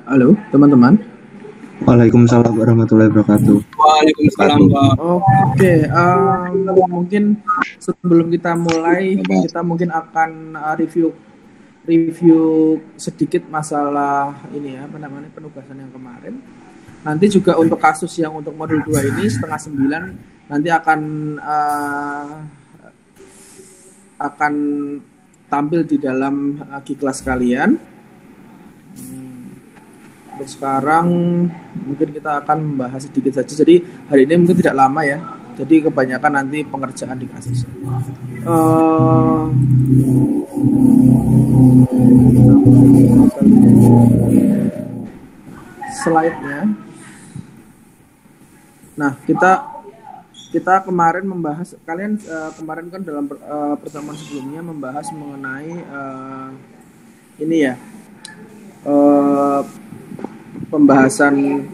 Halo, teman-teman. Waalaikumsalam warahmatullahi wabarakatuh. Waalaikumsalam. Oke, mungkin sebelum kita mulai, kita mungkin akan review sedikit masalah ini ya, penugasan yang kemarin. Nanti juga untuk kasus yang untuk modul 2 ini 8:30 nanti akan tampil di dalam kelas kalian. Sekarang mungkin kita akan membahas sedikit saja. Jadi hari ini mungkin tidak lama ya. Jadi kebanyakan nanti pengerjaan di kasus. Slide-nya. Nah, kita kemarin membahas, kalian kemarin kan dalam pertemuan sebelumnya membahas mengenai ini ya, pembahasan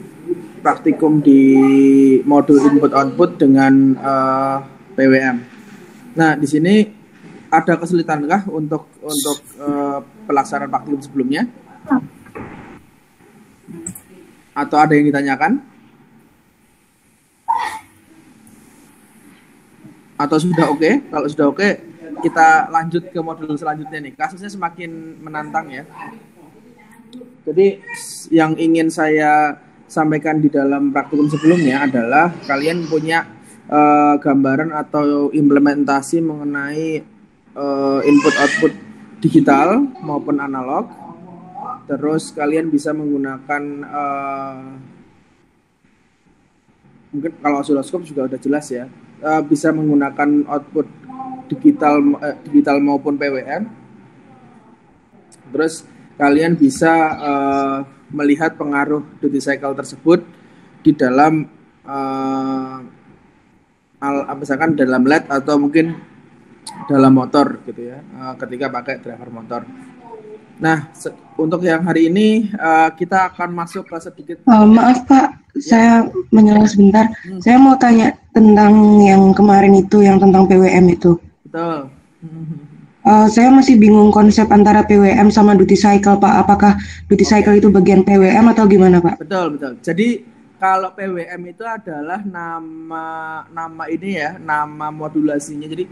praktikum di modul input-output dengan PWM. Nah, di sini ada kesulitankah untuk pelaksanaan praktikum sebelumnya? Atau ada yang ditanyakan? Atau sudah oke? Kalau sudah oke, kita lanjut ke modul selanjutnya nih. Kasusnya semakin menantang ya. Jadi yang ingin saya sampaikan di dalam praktikum sebelumnya adalah kalian punya gambaran atau implementasi mengenai input-output digital maupun analog. Terus kalian bisa menggunakan mungkin kalau oscilloscope juga udah jelas ya, bisa menggunakan output digital maupun PWM. Terus kalian bisa melihat pengaruh duty cycle tersebut di dalam misalkan dalam LED atau mungkin dalam motor gitu ya, ketika pakai driver motor. Nah, untuk yang hari ini kita akan masuk ke sedikit. Maaf Pak, saya menyela sebentar. Saya mau tanya tentang yang kemarin itu, yang tentang PWM itu. Betul. Saya masih bingung konsep antara PWM sama duty cycle, Pak. Apakah duty cycle itu bagian PWM atau gimana, Pak? Betul. Jadi kalau PWM itu adalah nama ini ya, nama modulasinya. Jadi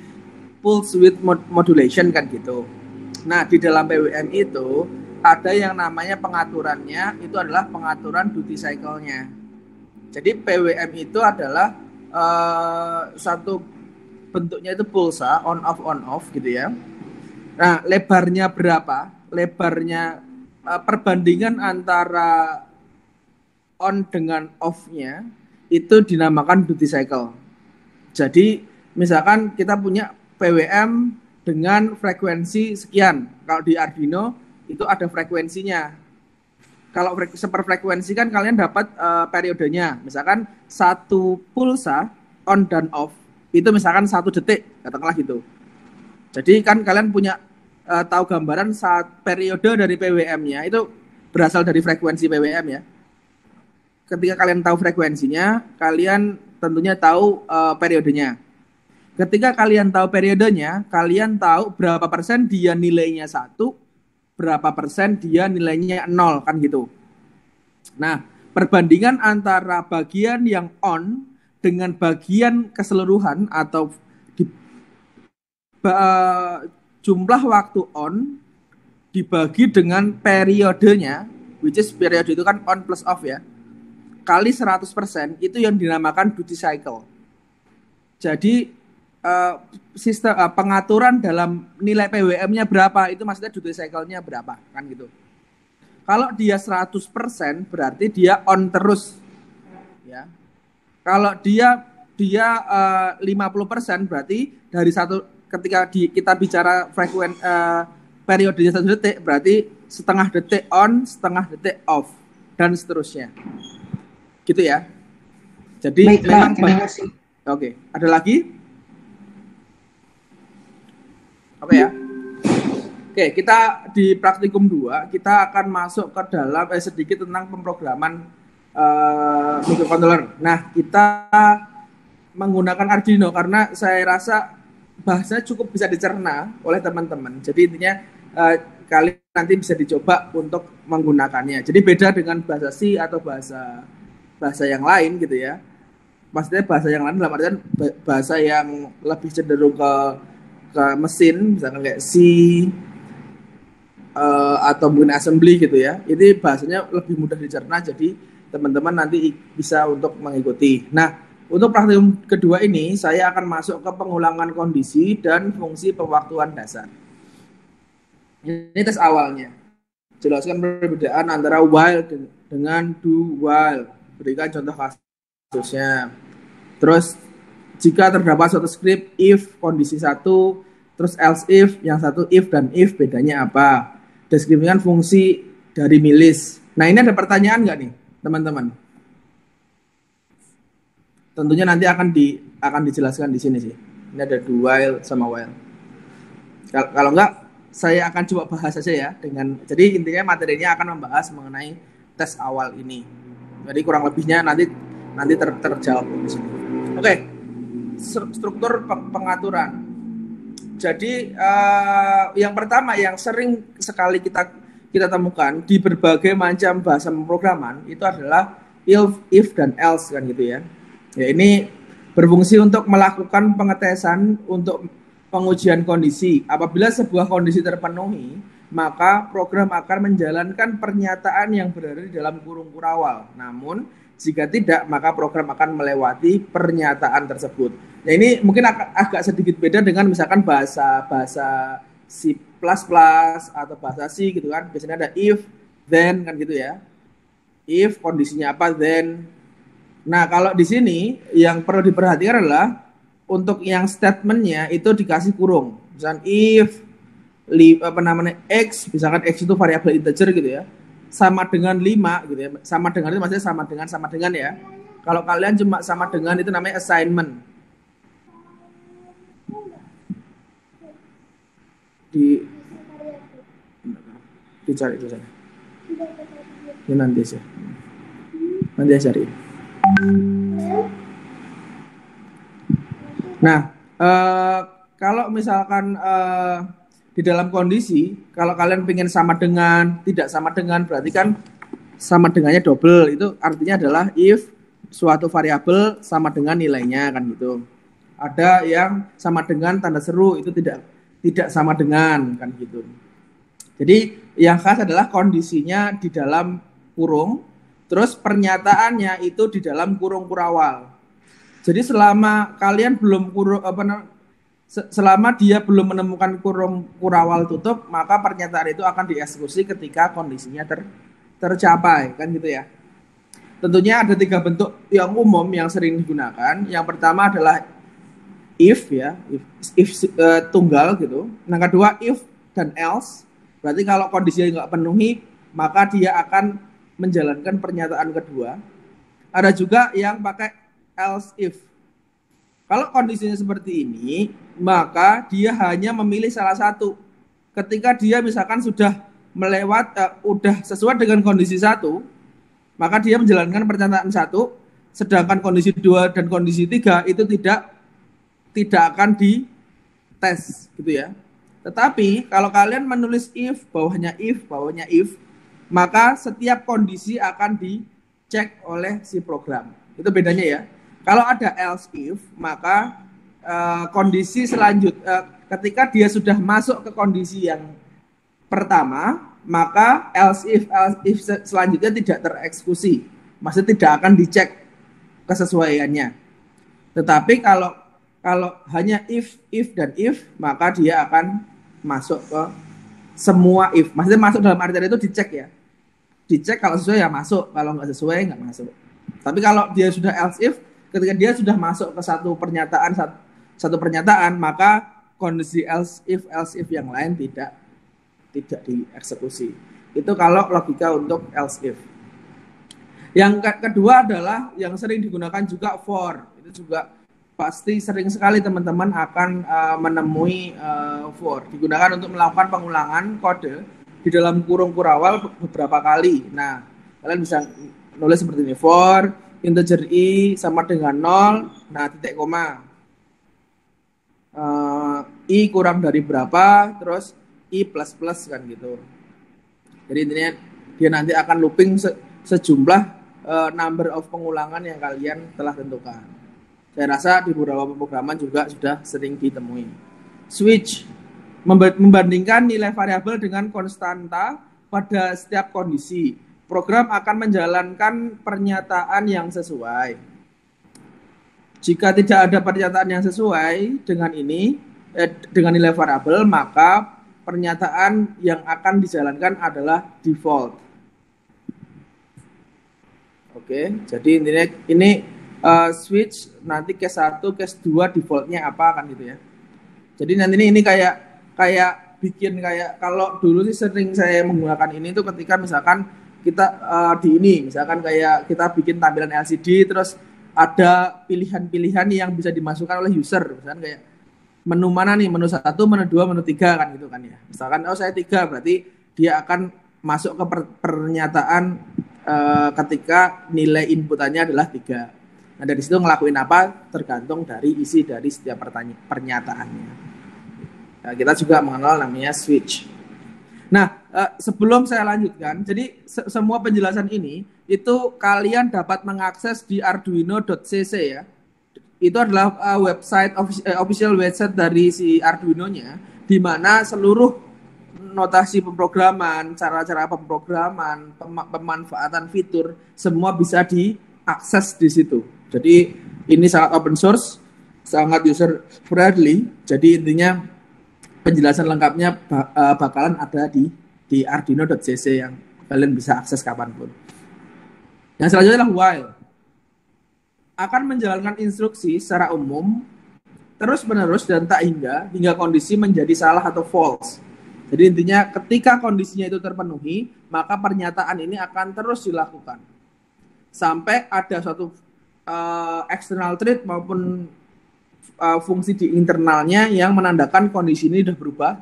pulse width modulation kan gitu. Nah, di dalam PWM itu ada yang namanya pengaturannya, itu adalah pengaturan duty cycle-nya. Jadi PWM itu adalah satu bentuknya itu pulsa on off gitu ya. Nah, lebarnya berapa? Lebarnya perbandingan antara on dengan off-nya itu dinamakan duty cycle. Jadi, misalkan kita punya PWM dengan frekuensi sekian. Kalau di Arduino itu ada frekuensinya. Kalau seperfrekuensi kan kalian dapat periodenya. Misalkan satu pulsa on dan off itu misalkan 1 detik, katakanlah gitu. Jadi kan kalian punya tahu gambaran saat periode dari PWM-nya itu berasal dari frekuensi PWM ya. Ketika kalian tahu frekuensinya, kalian tentunya tahu periodenya. Ketika kalian tahu periodenya, kalian tahu berapa persen dia nilainya 1, berapa persen dia nilainya 0 kan gitu. Nah, perbandingan antara bagian yang on dengan bagian keseluruhan atau jumlah waktu on dibagi dengan periodenya, which is periode itu kan on plus off ya, kali 100%, itu yang dinamakan duty cycle. Jadi sistem pengaturan dalam nilai PWM-nya berapa, itu maksudnya duty cycle-nya berapa kan gitu. Kalau dia 100% berarti dia on terus ya. Kalau dia 50% berarti dari ketika kita bicara periodenya 1 detik, berarti setengah detik on, setengah detik off, dan seterusnya. Gitu ya. Jadi baik, memang terima kasih. Oke, ada lagi? Oke ya. Oke, kita di praktikum 2 kita akan masuk ke dalam sedikit tentang pemrograman microcontroller. Nah, kita menggunakan Arduino karena saya rasa bahasanya cukup bisa dicerna oleh teman-teman. Jadi intinya kalian nanti bisa dicoba untuk menggunakannya. Jadi beda dengan bahasa C atau bahasa yang lain gitu ya. Maksudnya bahasa yang lain dalam artian bahasa yang lebih cenderung ke mesin, misalkan kayak C atau mungkin assembly gitu ya. Ini bahasanya lebih mudah dicerna, jadi teman-teman nanti bisa untuk mengikuti. Nah, untuk praktikum kedua ini saya akan masuk ke pengulangan kondisi dan fungsi pewaktuan dasar. Ini tes awalnya. Jelaskan perbedaan antara while dengan do while. Berikan contoh kasusnya. Terus jika terdapat suatu script if kondisi 1, terus else if, yang satu if dan if bedanya apa? Deskripsikan fungsi dari milis. Nah, ini ada pertanyaan nggak nih, teman-teman? Tentunya nanti akan dijelaskan di sini sih. Ini ada do while sama while. Kalau enggak, saya akan coba bahas saja ya jadi intinya materinya akan membahas mengenai tes awal ini. Jadi kurang lebihnya nanti terjawab di sini. Oke. Struktur pengaturan. Jadi yang pertama yang sering sekali kita temukan di berbagai macam bahasa pemrograman itu adalah if dan else kan gitu ya. Ya, ini berfungsi untuk melakukan pengetesan untuk pengujian kondisi. Apabila sebuah kondisi terpenuhi, maka program akan menjalankan pernyataan yang berada di dalam kurung kurawal. Namun, jika tidak, maka program akan melewati pernyataan tersebut. Nah, ini mungkin agak sedikit beda dengan misalkan bahasa C++ atau bahasa C gitu kan. Biasanya ada if, then kan gitu ya. If kondisinya apa, then. Nah, kalau di sini yang perlu diperhatikan adalah untuk yang statementnya itu dikasih kurung. Misalkan if x, misalkan x itu variabel integer gitu ya, sama dengan 5 gitu ya. Sama dengan itu maksudnya sama dengan ya. Kalau kalian cuma sama dengan itu namanya assignment. Dicari itu sana. Ini nanti sih. Nanti saya cari. Nah, kalau misalkan di dalam kondisi, kalau kalian pengen sama dengan, tidak sama dengan, berarti kan sama dengannya double. Itu artinya adalah if suatu variabel sama dengan nilainya kan gitu. Ada yang sama dengan tanda seru, itu tidak sama dengan kan gitu. Jadi yang khas adalah kondisinya di dalam kurung, terus pernyataannya itu di dalam kurung kurawal. Jadi selama kalian selama dia belum menemukan kurung kurawal tutup, maka pernyataan itu akan dieksekusi ketika kondisinya tercapai, kan gitu ya. Tentunya ada 3 bentuk yang umum yang sering digunakan. Yang pertama adalah if ya, if tunggal gitu. Yang kedua if dan else. Berarti kalau kondisinya nggak penuhi, maka dia akan menjalankan pernyataan kedua. Ada juga yang pakai else if. Kalau kondisinya seperti ini, maka dia hanya memilih salah satu. Ketika dia misalkan sudah udah sesuai dengan kondisi 1, maka dia menjalankan pernyataan 1, sedangkan kondisi 2 dan kondisi 3 itu tidak akan dites gitu ya. Tetapi kalau kalian menulis if, bawahnya if, maka setiap kondisi akan dicek oleh si program. Itu bedanya ya. Kalau ada else if, maka kondisi selanjutnya ketika dia sudah masuk ke kondisi yang pertama, maka else if selanjutnya tidak tereksekusi. Maksudnya tidak akan dicek kesesuaiannya. Tetapi kalau hanya if dan if, maka dia akan masuk ke semua if. Maksudnya masuk dalam artian itu dicek ya. Dicek kalau sesuai ya masuk, kalau nggak sesuai nggak masuk. Tapi kalau dia sudah else if, ketika dia sudah masuk ke satu pernyataan, maka kondisi else if yang lain tidak dieksekusi. Itu kalau logika untuk else if. Yang kedua adalah yang sering digunakan juga for. Itu juga pasti sering sekali teman-teman akan menemui for. Digunakan untuk melakukan pengulangan kode di dalam kurung kurawal beberapa kali. Nah, kalian bisa nulis seperti ini. For integer i sama dengan 0, nah titik koma. I kurang dari berapa, terus I++ kan gitu. Jadi intinya dia nanti akan looping sejumlah number of pengulangan yang kalian telah tentukan. Saya rasa di beberapa pemrograman juga sudah sering ditemui. Switch membandingkan nilai variabel dengan konstanta pada setiap kondisi. Program akan menjalankan pernyataan yang sesuai. Jika tidak ada pernyataan yang sesuai dengan dengan nilai variabel, maka pernyataan yang akan dijalankan adalah default. Oke, jadi intinya ini switch nanti case 1, case 2 defaultnya apa kan gitu ya. Jadi nanti ini kayak bikin kayak kalau dulu sih sering saya menggunakan ini tuh ketika misalkan kita misalkan kayak kita bikin tampilan LCD terus ada pilihan-pilihan yang bisa dimasukkan oleh user, misalkan kayak menu mana nih, menu 1, menu 2, menu 3 kan gitu kan ya. Misalkan saya 3 berarti dia akan masuk ke pernyataan ketika nilai inputannya adalah 3. Nah dari situ ngelakuin apa tergantung dari isi dari setiap pernyataannya. Nah, kita juga mengenal namanya switch. Nah sebelum saya lanjutkan, jadi semua penjelasan ini itu kalian dapat mengakses di arduino.cc ya. Itu adalah official website dari si Arduino-nya, di mana seluruh notasi pemrograman, cara-cara pemrograman, pemanfaatan fitur semua bisa diakses di situ. Jadi ini sangat open source, sangat user friendly. Jadi intinya penjelasan lengkapnya bakalan ada di arduino.cc yang kalian bisa akses kapanpun. Yang selanjutnya adalah while. Akan menjalankan instruksi secara umum terus-menerus dan tak hingga kondisi menjadi salah atau false. Jadi intinya ketika kondisinya itu terpenuhi, maka pernyataan ini akan terus dilakukan sampai ada suatu external thread maupun fungsi di internalnya yang menandakan kondisi ini sudah berubah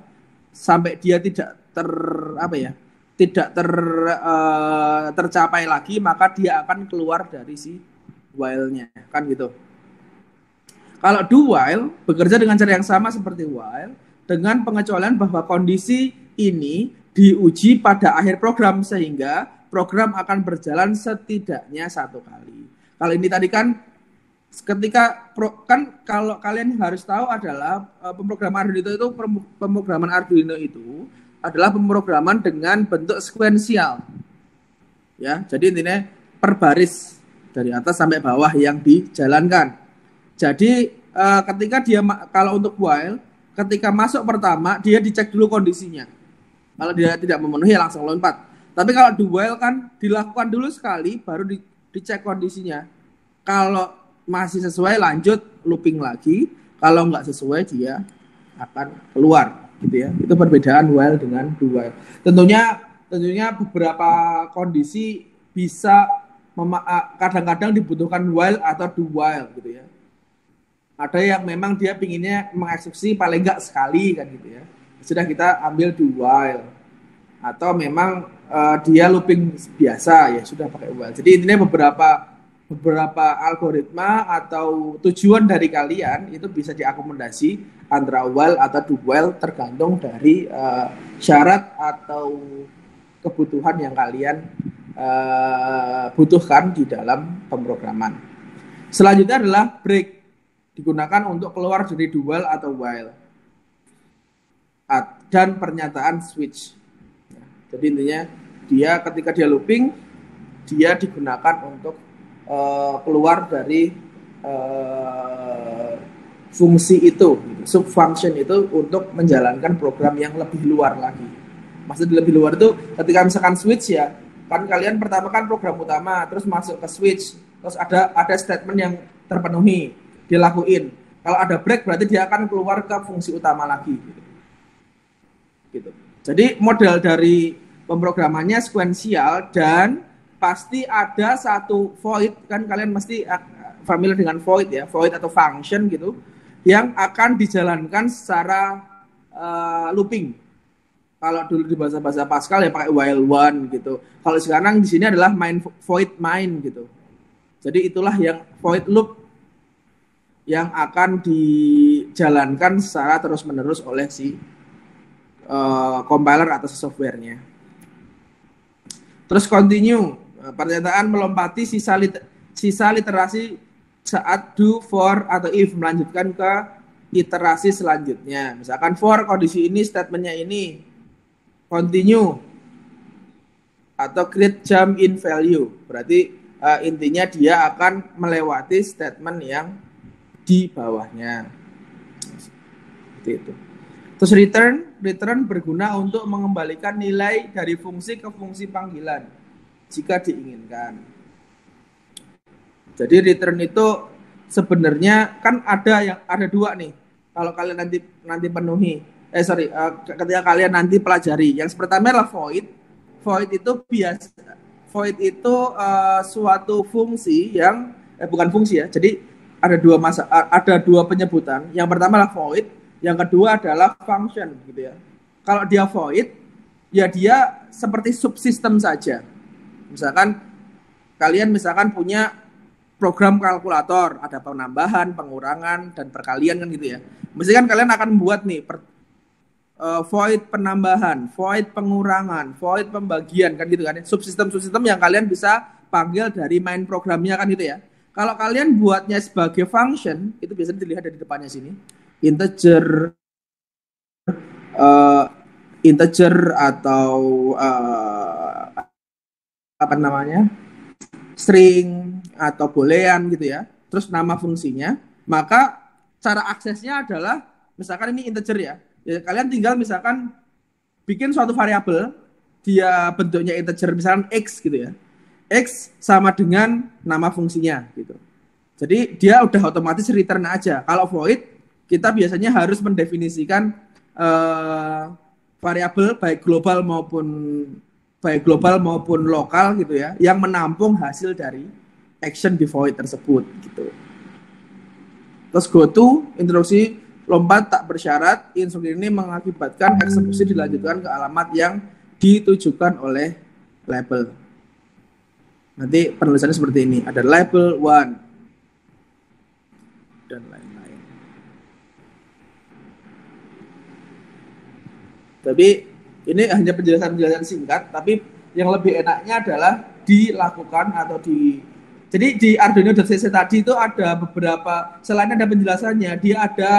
sampai dia tidak tercapai lagi, maka dia akan keluar dari si while-nya kan gitu. Kalau do while bekerja dengan cara yang sama seperti while dengan pengecualian bahwa kondisi ini diuji pada akhir program sehingga program akan berjalan setidaknya 1 kali. Kalau ini tadi kan ketika kalau kalian harus tahu adalah pemrograman Arduino itu adalah pemrograman dengan bentuk sekuensial. Ya, jadi intinya per baris dari atas sampai bawah yang dijalankan. Jadi ketika dia kalau untuk while ketika masuk pertama dia dicek dulu kondisinya. Kalau dia tidak memenuhi langsung lompat. Tapi kalau do while kan dilakukan dulu sekali baru dicek kondisinya. Kalau masih sesuai lanjut looping lagi, kalau nggak sesuai dia akan keluar gitu ya. Itu perbedaan while dengan do while. Tentunya beberapa kondisi bisa kadang-kadang dibutuhkan while atau do while gitu ya. Ada yang memang dia pinginnya mengeksekusi paling nggak sekali kan gitu ya. Sudah kita ambil do while. Atau memang dia looping biasa ya sudah pakai while. Jadi intinya beberapa algoritma atau tujuan dari kalian itu bisa diakomodasi antara while atau do while tergantung dari syarat atau kebutuhan yang kalian butuhkan di dalam pemrograman. Selanjutnya adalah break, digunakan untuk keluar dari do while atau while, dan pernyataan switch. Jadi intinya dia ketika dia looping dia digunakan untuk keluar dari fungsi itu, sub function itu untuk menjalankan program yang lebih luar lagi. Maksud lebih luar itu ketika misalkan switch ya, kan kalian pertama kan program utama, terus masuk ke switch, terus ada statement yang terpenuhi, dilakuin. Kalau ada break berarti dia akan keluar ke fungsi utama lagi. Gitu. Jadi model dari pemrogramannya sekuensial dan pasti ada satu void, kan kalian mesti familiar dengan void ya, void atau function gitu, yang akan dijalankan secara looping. Kalau dulu di bahasa Pascal ya pakai while one gitu. Kalau sekarang di sini adalah void main gitu. Jadi itulah yang void loop yang akan dijalankan secara terus-menerus oleh si compiler atau softwarenya. Terus continue, pernyataan melompati sisa literasi saat do, for, atau if, melanjutkan ke iterasi selanjutnya. Misalkan for kondisi ini, statementnya ini, continue, atau create jump in value. Berarti intinya dia akan melewati statement yang di bawahnya. Seperti itu. Terus return berguna untuk mengembalikan nilai dari fungsi ke fungsi panggilan jika diinginkan. Jadi return itu sebenarnya kan ada dua nih. Kalau kalian nanti penuhi, ketika kalian nanti pelajari. Yang pertama adalah void. Void itu suatu fungsi yang bukan fungsi ya. Jadi ada dua penyebutan. Yang pertama adalah void. Yang kedua adalah function gitu ya. Kalau dia void, ya dia seperti subsistem saja. Kalian punya program kalkulator, ada penambahan, pengurangan, dan perkalian kan gitu ya. Mesti kan kalian akan membuat nih void penambahan, void pengurangan, void pembagian kan gitu kan. Subsistem yang kalian bisa panggil dari main programnya kan gitu ya. Kalau kalian buatnya sebagai function, itu biasanya dilihat dari depannya sini. Integer atau string atau boolean gitu ya. Terus nama fungsinya, maka cara aksesnya adalah misalkan ini integer ya. Ya kalian tinggal misalkan bikin suatu variabel, dia bentuknya integer misalkan x gitu ya. X sama dengan nama fungsinya gitu. Jadi dia udah otomatis return aja. Kalau void kita biasanya harus mendefinisikan variabel baik global maupun lokal gitu ya, yang menampung hasil dari action di void tersebut gitu. Terus go to, instruksi lompat tak bersyarat, instruksi ini mengakibatkan eksekusi dilanjutkan ke alamat yang ditujukan oleh label. Nanti penulisannya seperti ini, ada label 1 dan lain-lain. Tapi ini hanya penjelasan singkat, tapi yang lebih enaknya adalah dilakukan jadi di Arduino.cc tadi itu ada beberapa, selain ada penjelasannya, dia ada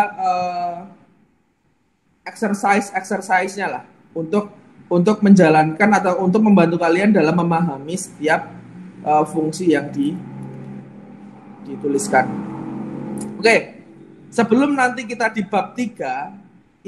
exercise-nya lah untuk menjalankan atau untuk membantu kalian dalam memahami setiap fungsi yang dituliskan. Oke, sebelum nanti kita di bab 3,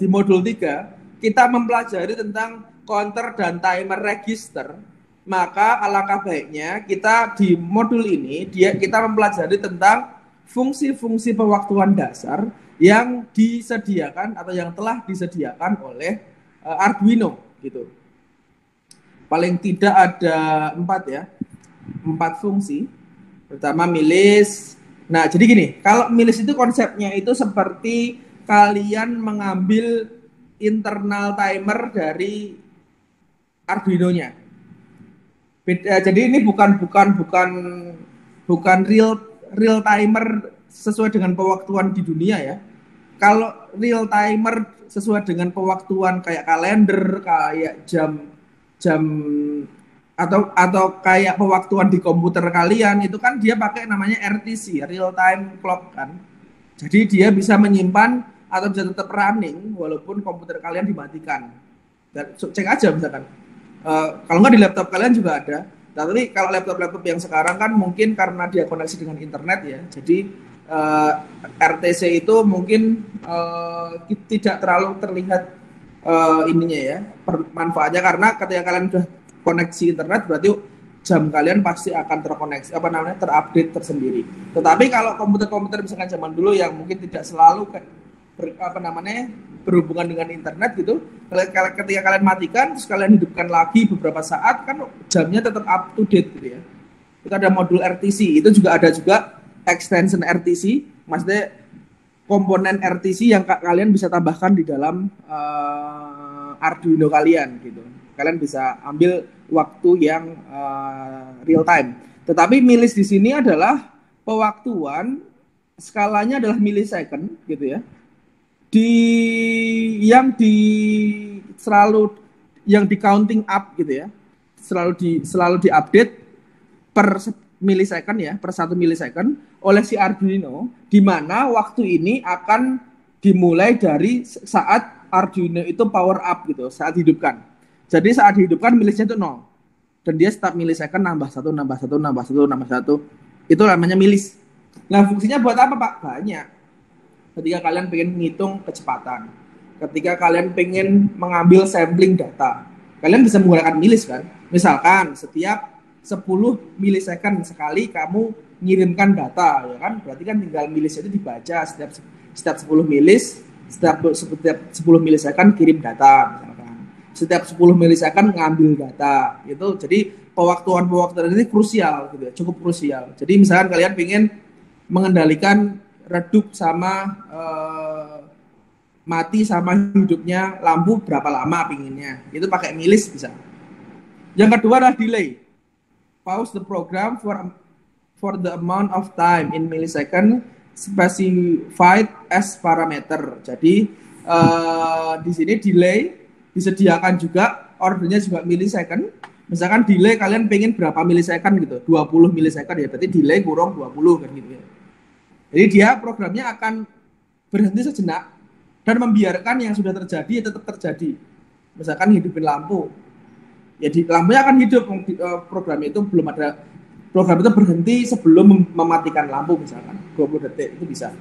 di modul 3, kita mempelajari tentang counter dan timer register, maka alangkah baiknya kita di modul ini kita mempelajari tentang fungsi-fungsi pewaktuan dasar yang disediakan atau yang telah disediakan oleh Arduino gitu. Paling tidak ada 4 fungsi. Pertama milis. Nah, jadi gini, kalau milis itu konsepnya itu seperti kalian mengambil internal timer dari Arduino-nya. Jadi ini bukan real timer sesuai dengan pewaktuan di dunia ya. Kalau real timer sesuai dengan pewaktuan kayak kalender, kayak jam atau kayak pewaktuan di komputer kalian, itu kan dia pakai namanya RTC, real time clock kan. Jadi dia bisa menyimpan atau bisa tetap running walaupun komputer kalian dimatikan. Dan cek aja misalkan. Kalau nggak di laptop kalian juga ada. Tapi kalau laptop yang sekarang kan mungkin karena dia koneksi dengan internet ya. Jadi RTC itu mungkin tidak terlalu terlihat ininya ya, manfaatnya, karena ketika kalian sudah koneksi internet berarti jam kalian pasti akan terkoneksi terupdate tersendiri. Tetapi kalau komputer misalkan zaman dulu yang mungkin tidak selalu berhubungan dengan internet gitu, ketika kalian matikan terus kalian hidupkan lagi beberapa saat kan jamnya tetap up to date gitu ya. Itu ada modul RTC, itu juga ada extension RTC, maksudnya komponen RTC yang kalian bisa tambahkan di dalam Arduino kalian gitu. Kalian bisa ambil waktu yang real time. Tetapi milis di sini adalah pewaktuan, skalanya adalah millisecond gitu ya. selalu yang di counting up gitu ya, selalu diupdate per milisecond ya, per 1 milisecond oleh si Arduino, di mana waktu ini akan dimulai dari saat Arduino itu power up gitu, saat dihidupkan. Jadi saat dihidupkan milisnya itu 0. Dan dia setiap milisecond nambah 1, nambah 1, nambah 1, nambah 1. Itu namanya milis. Nah, fungsinya buat apa, Pak? Banyak. Ketika kalian pengen menghitung kecepatan, ketika kalian pengen mengambil sampling data, kalian bisa menggunakan milis kan? Misalkan setiap 10 milisecond sekali kamu ngirimkan data, ya kan? Berarti kan tinggal milis itu dibaca setiap 10 milis, setiap 10 milisecond kirim data, misalkan. Setiap 10 milisecond ngambil data, gitu. Jadi pewaktuan ini krusial, gitu ya, cukup krusial. Jadi misalkan kalian pengen mengendalikan redup sama mati sama hidupnya lampu berapa lama pinginnya, itu pakai milis bisa. Yang kedua adalah delay. Pause the program for the amount of time in millisecond specified as parameter. Jadi di sini delay disediakan juga, ordernya juga millisecond. Misalkan delay kalian pengen berapa millisecond gitu, 20 millisecond ya, berarti delay kurang 20 kan gitu ya. Jadi dia programnya akan berhenti sejenak dan membiarkan yang sudah terjadi tetap terjadi. Misalkan hidupin lampu, ya lampunya akan hidup. Program itu belum ada, program itu berhenti sebelum mematikan lampu, misalkan 20 detik itu bisa.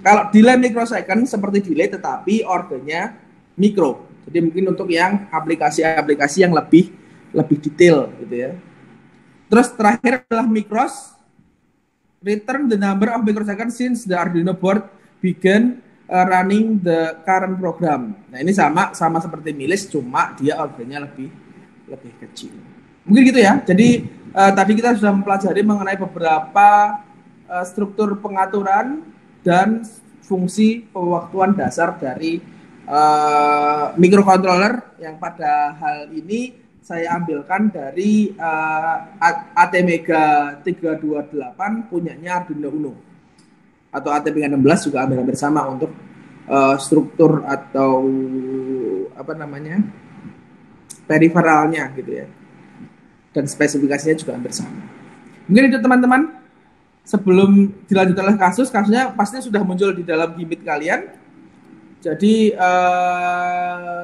Kalau delay microsecond seperti delay tetapi ordernya mikro. Jadi mungkin untuk yang aplikasi-aplikasi yang lebih detail gitu ya. Terus terakhir adalah micros. Return the number of microseconds since the Arduino board began running the current program. Nah, ini sama seperti milis, cuma dia ordernya lebih kecil. Mungkin gitu ya. Jadi tadi kita sudah mempelajari mengenai beberapa struktur pengaturan dan fungsi pewaktuan dasar dari microcontroller yang pada hal ini saya ambilkan dari ATmega 328 punyanya Arduino Uno, atau ATmega 16 juga hampir sama untuk struktur atau apa namanya periferalnya gitu ya, dan spesifikasinya juga hampir sama. Mungkin itu teman-teman, sebelum dilanjutkan oleh kasusnya pastinya sudah muncul di dalam gimmick kalian. Jadi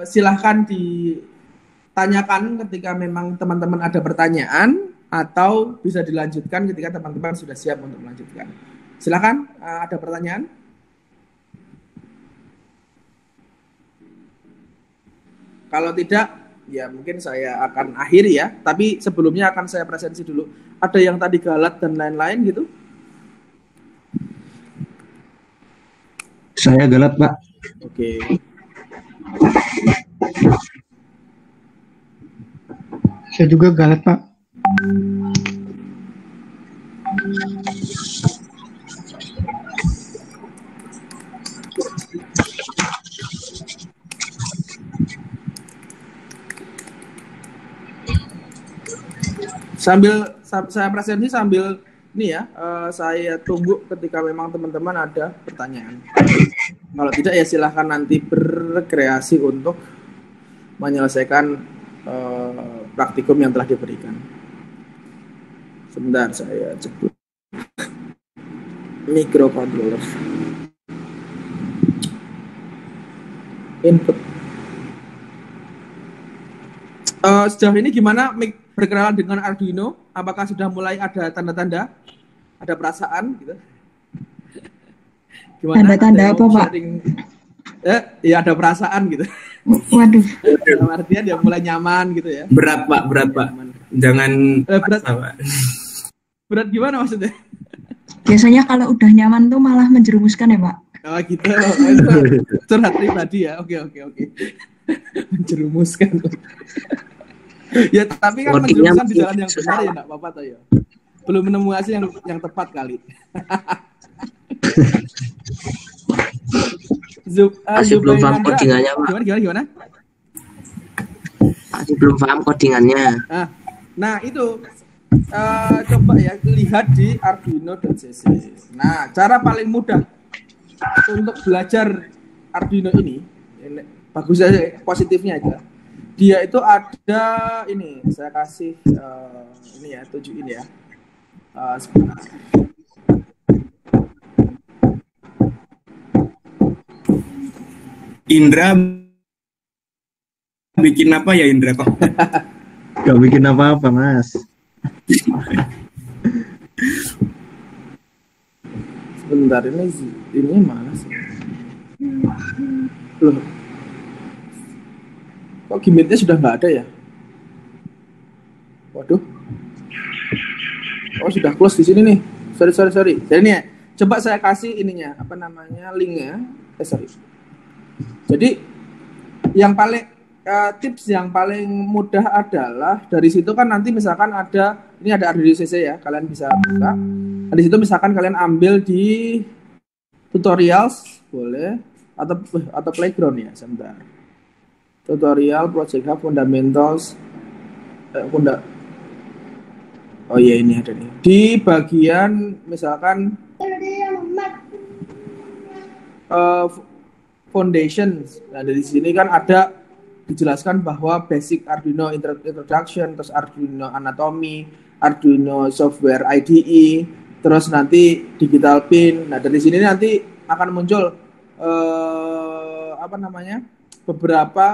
silahkan ditanyakan ketika memang teman-teman ada pertanyaan, atau bisa dilanjutkan ketika teman-teman sudah siap untuk melanjutkan. Silahkan, ada pertanyaan? Kalau tidak, ya mungkin saya akan akhiri ya. Tapi sebelumnya akan saya presensi dulu. Ada yang tadi galat dan lain-lain gitu? Saya galat, Pak. Oke. Saya juga galat, Pak. Sambil saya presentasi sambil ini ya, saya tunggu ketika memang teman-teman ada pertanyaan. Kalau tidak ya silahkan nanti berkreasi untuk menyelesaikan praktikum yang telah diberikan. Sebentar saya cek microcontroller input. Sejauh ini gimana berkenalan dengan Arduino? Apakah sudah mulai ada tanda-tanda, ada perasaan gitu? Tanda-tanda apa, Pak? Ya ada perasaan gitu. Waduh. Dalam artian dia mulai nyaman gitu ya. Berat Pak. Jangan berat. Berat gimana maksudnya? Biasanya kalau udah nyaman tuh malah menjerumuskan ya, Pak? Oh gitu. Curhat pribadi ya. Oke. Menjerumuskan. Ya tapi kan menjerumuskan di jalan yang benar ya, enggak apa-apa toh ya. Belum menemukan yang tepat kali. Masih belum paham codingannya, Pak. Gimana? Masih belum paham codingannya. Nah itu coba ya lihat di arduino.cc. Nah, cara paling mudah untuk belajar Arduino ini bagus aja, positifnya aja. Dia itu ada ini, saya kasih ini ya, tunjukin ya. Sebentar. Indra bikin apa ya Indra kok? Gak bikin apa-apa, Mas. Sebentar, ini mana sih? Loh. Kok gimmicknya sudah nggak ada ya? Waduh. Oh, sudah close di sini nih. Sorry. Jadi nih ya, coba saya kasih ininya, apa namanya, linknya. Sorry. Jadi yang paling tips yang paling mudah adalah dari situ kan nanti misalkan ini ada Arduino CC ya, kalian bisa buka. Di situ misalkan kalian ambil di tutorials boleh atau playground ya, sebentar. Tutorial Project Hub Fundamentals oh iya, ini ada nih. Di bagian misalkan foundations. Nah, dari sini kan ada dijelaskan bahwa basic Arduino introduction, terus Arduino anatomy, Arduino software IDE, terus nanti digital pin. Nah, dari sini nanti akan muncul beberapa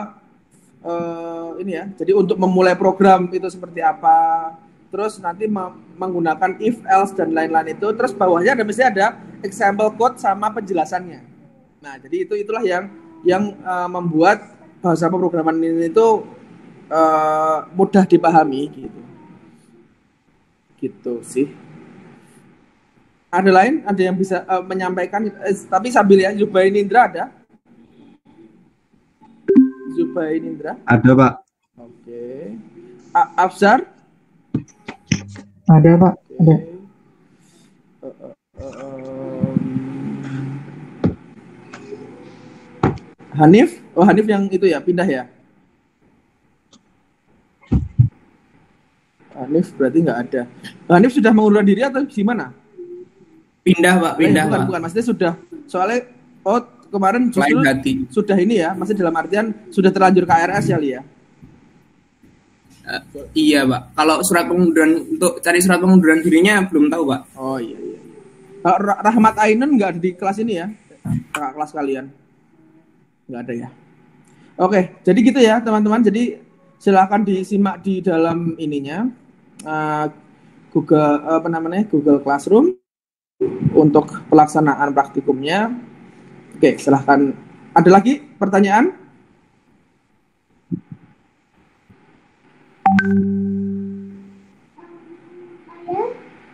ini ya. Jadi untuk memulai program itu seperti apa, terus nanti menggunakan if else dan lain-lain itu, terus bawahnya mesti ada example code sama penjelasannya. Nah, jadi itulah yang membuat bahasa pemrograman ini itu mudah dipahami gitu sih. Ada lain? Ada yang bisa menyampaikan? Tapi sambil ya, Zubain Indra ada? Zubain Indra? Ada, Pak. Oke. Afzar? Ada, Pak. Ada. Hanif? Oh, Hanif yang itu ya, pindah ya? Hanif berarti nggak ada. Hanif sudah mengundurkan diri atau gimana? Pindah, Pak, pindah. Bukan, maksudnya sudah. Soalnya, kemarin justru sudah ini ya, masih dalam artian sudah terlanjur KRS ya, Lia? Iya, Pak. Kalau surat pengunduran, untuk cari surat pengunduran dirinya belum tahu, Pak. Oh iya. Rahmat Ainun nggak ada di kelas ini ya? Kakak kelas kalian? Nggak ada ya? Oke, jadi gitu ya teman-teman. Jadi silakan disimak di dalam ininya Google Classroom untuk pelaksanaan praktikumnya. Oke, silahkan. Ada lagi pertanyaan?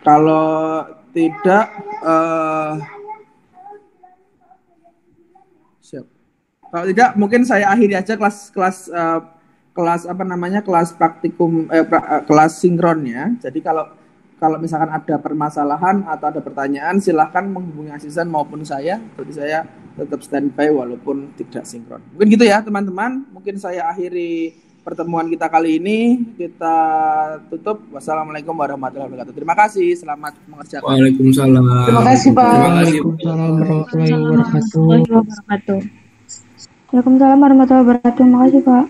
Kalau tidak, siap. Kalau tidak, mungkin saya akhiri aja kelas praktikum, kelas sinkronnya. Jadi kalau misalkan ada permasalahan atau ada pertanyaan, silahkan menghubungi asisten maupun saya. Jadi saya tetap standby walaupun tidak sinkron. Mungkin gitu ya teman-teman. Mungkin saya akhiri pertemuan kita kali ini. Kita tutup. Wassalamualaikum warahmatullahi wabarakatuh. Terima kasih. Selamat mengerjakan. Waalaikumsalam. Terima kasih, Pak. Waalaikumsalam warahmatullahi wabarakatuh. Waalaikumsalam warahmatullahi wabarakatuh. Terima kasih, Pak.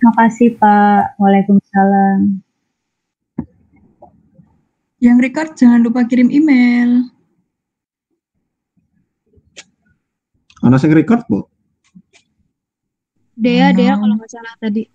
Makasih, Pak. Waalaikumsalam. Yang record jangan lupa kirim email. Ana sing record, Bu? Dea kalau nggak salah tadi.